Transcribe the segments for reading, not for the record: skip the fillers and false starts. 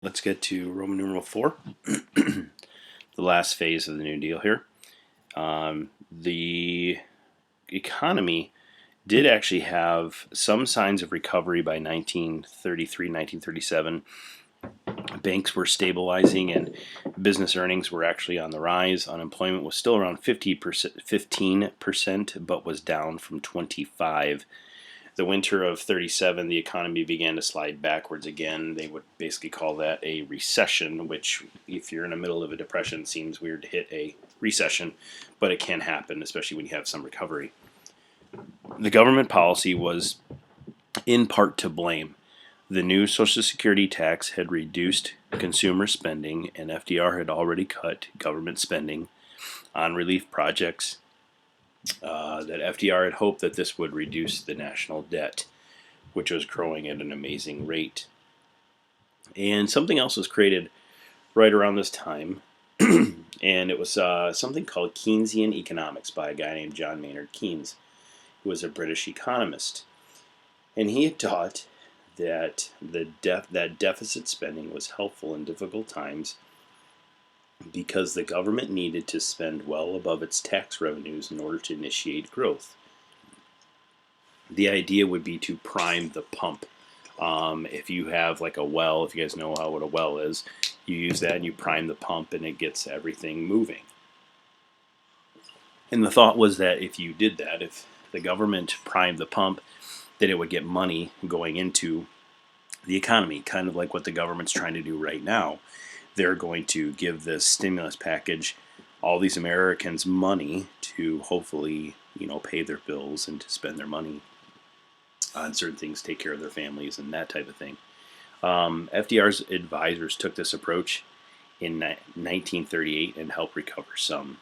Let's get to Roman numeral 4, the last phase of the New Deal here. The economy did actually have some signs of recovery by 1933, 1937. Banks were stabilizing and business earnings were actually on the rise. Unemployment was still around 15%, but was down from 25. The winter of 37, the economy began to slide backwards again. They would basically call that a recession, which, if you're in the middle of a depression, seems weird to hit a recession, but it can happen, especially when you have some recovery. The government policy was in part to blame. The new Social Security tax had reduced consumer spending, and FDR had already cut government spending on relief projects. That FDR had hoped that this would reduce the national debt, which was growing at an amazing rate. And something else was created right around this time, and it was something called Keynesian economics by a guy named John Maynard Keynes, who was a British economist. And he had taught that that deficit spending was helpful in difficult times because the government needed to spend well above its tax revenues in order to initiate growth. The idea would be to prime the pump. If you have like a well, if you guys know what a well is, you use that and you prime the pump and it gets everything moving. And the thought was that if you did that, if the government primed the pump, that it would get money going into the economy, kind of like what the government's trying to do right now. They're going to give this stimulus package all these Americans money to hopefully, pay their bills and to spend their money on certain things, take care of their families and that type of thing. FDR's advisors took this approach in 1938 and helped recover some.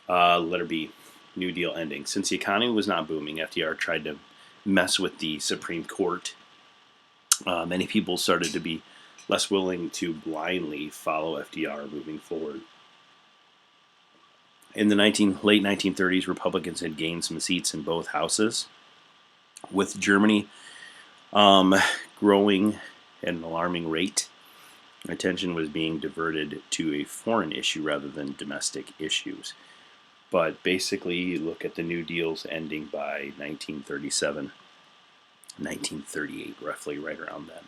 Letter B, New Deal ending. Since the economy was not booming, FDR tried to mess with the Supreme Court. Many people started to be less willing to blindly follow FDR moving forward. In the late 1930s, Republicans had gained some seats in both houses. With Germany growing at an alarming rate, attention was being diverted to a foreign issue rather than domestic issues. But basically, look at the New Deal's ending by 1937, 1938, roughly right around then.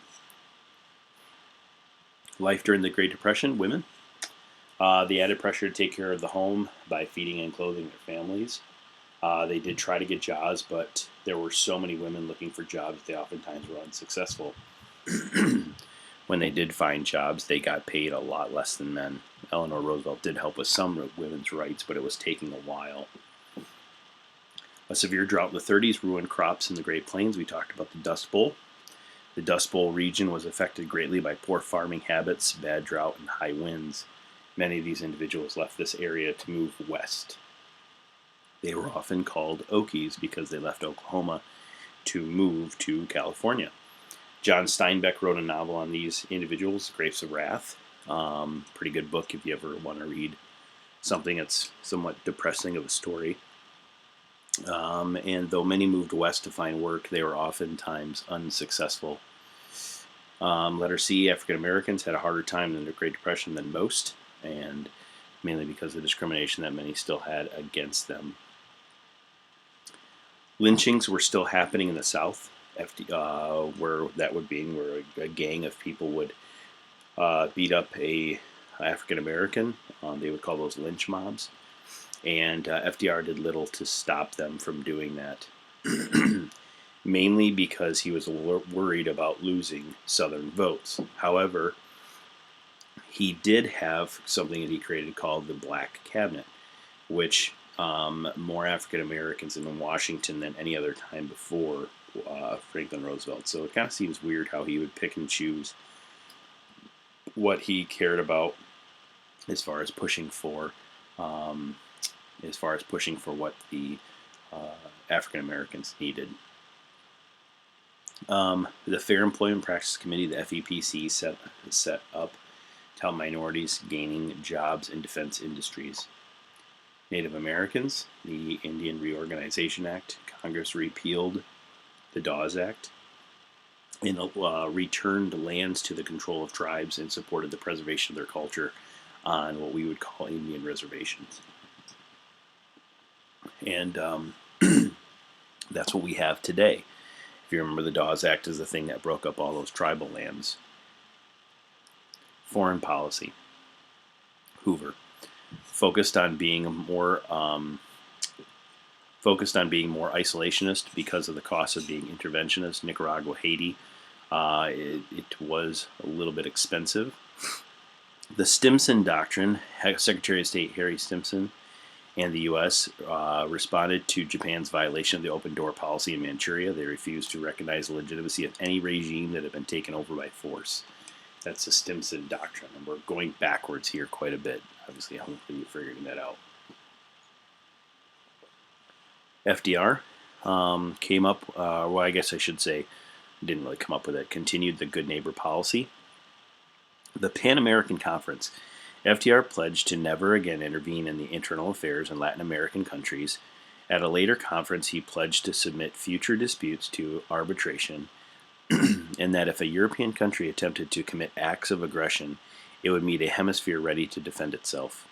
Life during the Great Depression, women. The added pressure to take care of the home by feeding and clothing their families. They did try to get jobs, but there were so many women looking for jobs, they oftentimes were unsuccessful. When they did find jobs, they got paid a lot less than men. Eleanor Roosevelt did help with some women's rights, but it was taking a while. A severe drought in the 30s ruined crops in the Great Plains. We talked about the Dust Bowl. The Dust Bowl region was affected greatly by poor farming habits, bad drought, and high winds. Many of these individuals left this area to move west. They were often called Okies because they left Oklahoma to move to California. John Steinbeck wrote a novel on these individuals, Grapes of Wrath. Pretty good book if you ever want to read something that's somewhat depressing of a story. And though many moved west to find work, they were oftentimes unsuccessful. Letter C, African Americans had a harder time in the Great Depression than most, and mainly because of the discrimination that many still had against them. Lynchings were still happening in the South, where a gang of people would beat up a African American. They would call those lynch mobs, and FDR did little to stop them from doing that. Mainly because he was worried about losing Southern votes. However, he did have something that he created called the Black Cabinet, which more African Americans in Washington than any other time before Franklin Roosevelt. So it kind of seems weird how he would pick and choose what he cared about as far as pushing for what the African Americans needed. The Fair Employment Practices Committee, the FEPC, set up to help minorities gaining jobs in defense industries. Native Americans, the Indian Reorganization Act. Congress repealed the Dawes Act. and returned lands to the control of tribes and supported the preservation of their culture on what we would call Indian reservations. And that's what we have today. If you remember, the Dawes Act is the thing that broke up all those tribal lands. Foreign policy. Hoover focused on being more isolationist because of the cost of being interventionist. Nicaragua, Haiti, it was a little bit expensive. The Stimson Doctrine, Secretary of State Harry Stimson and the U.S. Responded to Japan's violation of the open door policy in Manchuria. They refused to recognize the legitimacy of any regime that had been taken over by force. That's the Stimson Doctrine, and we're going backwards here quite a bit. Obviously, hopefully you're figuring that out. FDR came up, well, I guess I should say, didn't really come up with it, continued the good neighbor policy. The Pan American Conference. FDR pledged to never again intervene in the internal affairs in Latin American countries. At a later conference, he pledged to submit future disputes to arbitration, and that if a European country attempted to commit acts of aggression, it would meet a hemisphere ready to defend itself.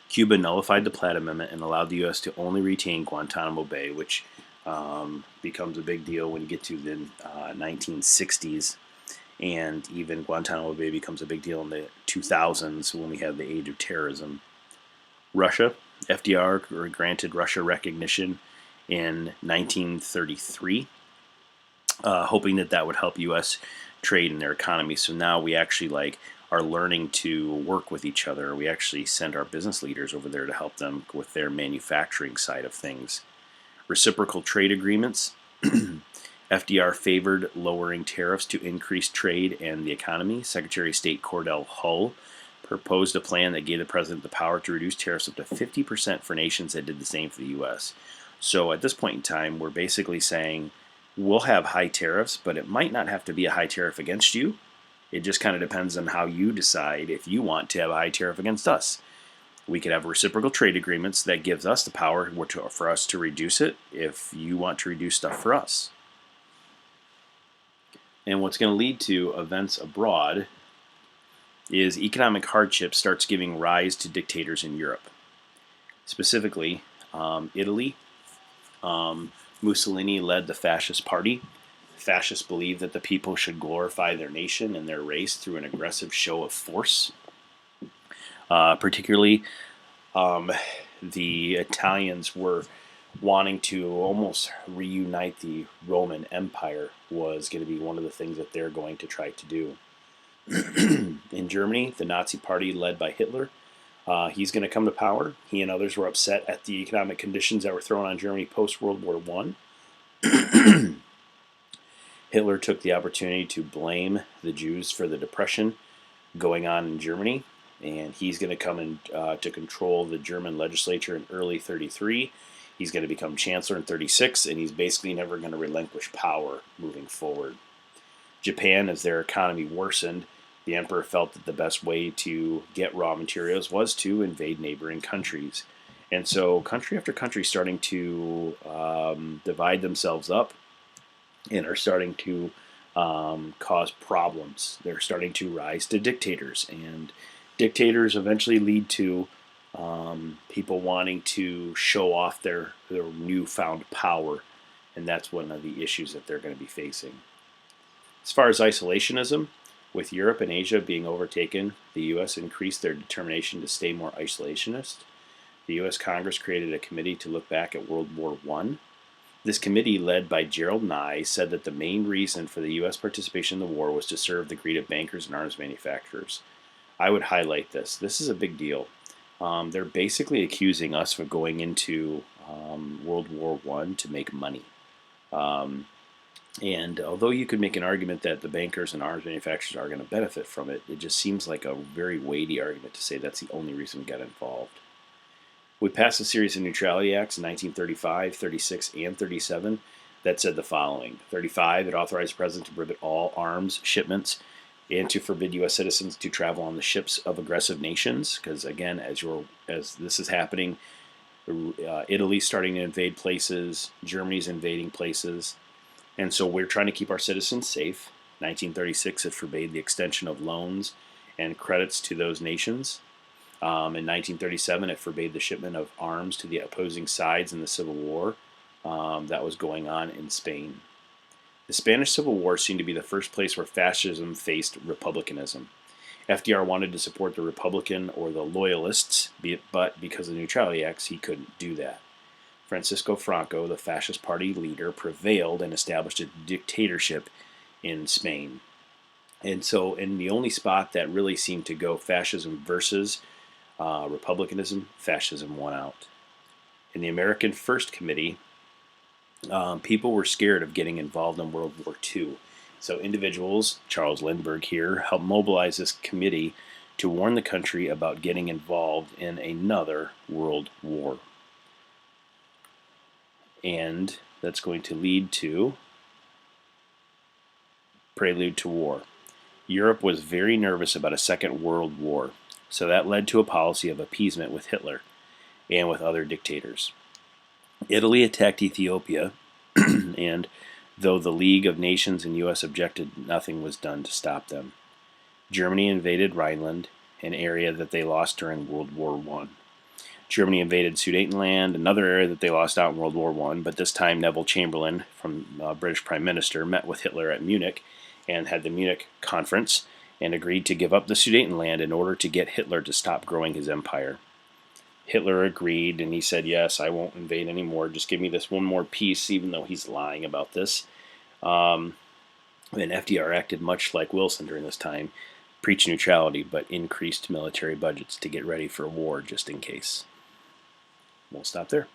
Cuba nullified the Platt Amendment and allowed the U.S. to only retain Guantanamo Bay, which becomes a big deal when you get to the 1960s. And even Guantanamo Bay becomes a big deal in the 2000s when we have the age of terrorism. Russia, FDR granted Russia recognition in 1933, hoping that would help U.S. trade in their economy. So now we actually are learning to work with each other. We actually send our business leaders over there to help them with their manufacturing side of things. Reciprocal trade agreements. FDR favored lowering tariffs to increase trade and the economy. Secretary of State Cordell Hull proposed a plan that gave the president the power to reduce tariffs up to 50% for nations that did the same for the U.S. So at this point in time, we're basically saying we'll have high tariffs, but it might not have to be a high tariff against you. It just kind of depends on how you decide if you want to have a high tariff against us. We could have reciprocal trade agreements that gives us the power for us to reduce it if you want to reduce stuff for us. And what's going to lead to events abroad is economic hardship starts giving rise to dictators in Europe. Specifically, Italy. Mussolini led the fascist party. Fascists believed that the people should glorify their nation and their race through an aggressive show of force. Particularly, the Italians were wanting to almost reunite the Roman Empire was going to be one of the things that they're going to try to do. In Germany, the Nazi Party led by Hitler, he's going to come to power. He and others were upset at the economic conditions that were thrown on Germany post-World War I. Hitler took the opportunity to blame the Jews for the depression going on in Germany, and he's going to come in to control the German legislature in early 1933. He's going to become chancellor in 1936, and he's basically never going to relinquish power moving forward. Japan, as their economy worsened, the emperor felt that the best way to get raw materials was to invade neighboring countries. And so country after country starting to divide themselves up and are starting to cause problems. They're starting to rise to dictators, and dictators eventually lead to people wanting to show off their newfound power, and that's one of the issues that they're going to be facing. As far as isolationism, with Europe and Asia being overtaken, the U.S. increased their determination to stay more isolationist. The U.S. Congress created a committee to look back at World War I. This committee, led by Gerald Nye, said that the main reason for the U.S. participation in the war was to serve the greed of bankers and arms manufacturers. I would highlight this. This is a big deal. They're basically accusing us of going into World War I to make money. And although you could make an argument that the bankers and arms manufacturers are going to benefit from it, it just seems like a very weighty argument to say that's the only reason we got involved. We passed a series of neutrality acts in 1935, 36, and 37 that said the following. 35, it authorized the president to prohibit all arms shipments and to forbid U.S. citizens to travel on the ships of aggressive nations. Because again, as this is happening, Italy's starting to invade places, Germany's invading places, And so we're trying to keep our citizens safe. 1936, it forbade the extension of loans and credits to those nations. In 1937, it forbade the shipment of arms to the opposing sides in the Civil War that was going on in Spain. The Spanish Civil War seemed to be the first place where fascism faced republicanism. FDR wanted to support the Republican or the Loyalists, but because of the Neutrality Acts, he couldn't do that. Francisco Franco, the Fascist Party leader, prevailed and established a dictatorship in Spain. And so, in the only spot that really seemed to go fascism versus republicanism, fascism won out. In the American First Committee, people were scared of getting involved in World War II. So individuals, Charles Lindbergh here, helped mobilize this committee to warn the country about getting involved in another world war. And that's going to lead to Prelude to War. Europe was very nervous about a second world war, so that led to a policy of appeasement with Hitler and with other dictators. Italy attacked Ethiopia, and though the League of Nations and U.S. objected, nothing was done to stop them. Germany invaded Rhineland, an area that they lost during World War I. Germany invaded Sudetenland, another area that they lost out in World War I, but this time Neville Chamberlain, from British Prime Minister, met with Hitler at Munich and had the Munich Conference and agreed to give up the Sudetenland in order to get Hitler to stop growing his empire. Hitler agreed, and he said, yes, I won't invade anymore. Just give me this one more piece, even though he's lying about this. And FDR acted much like Wilson during this time, preached neutrality, but increased military budgets to get ready for war just in case. We'll stop there.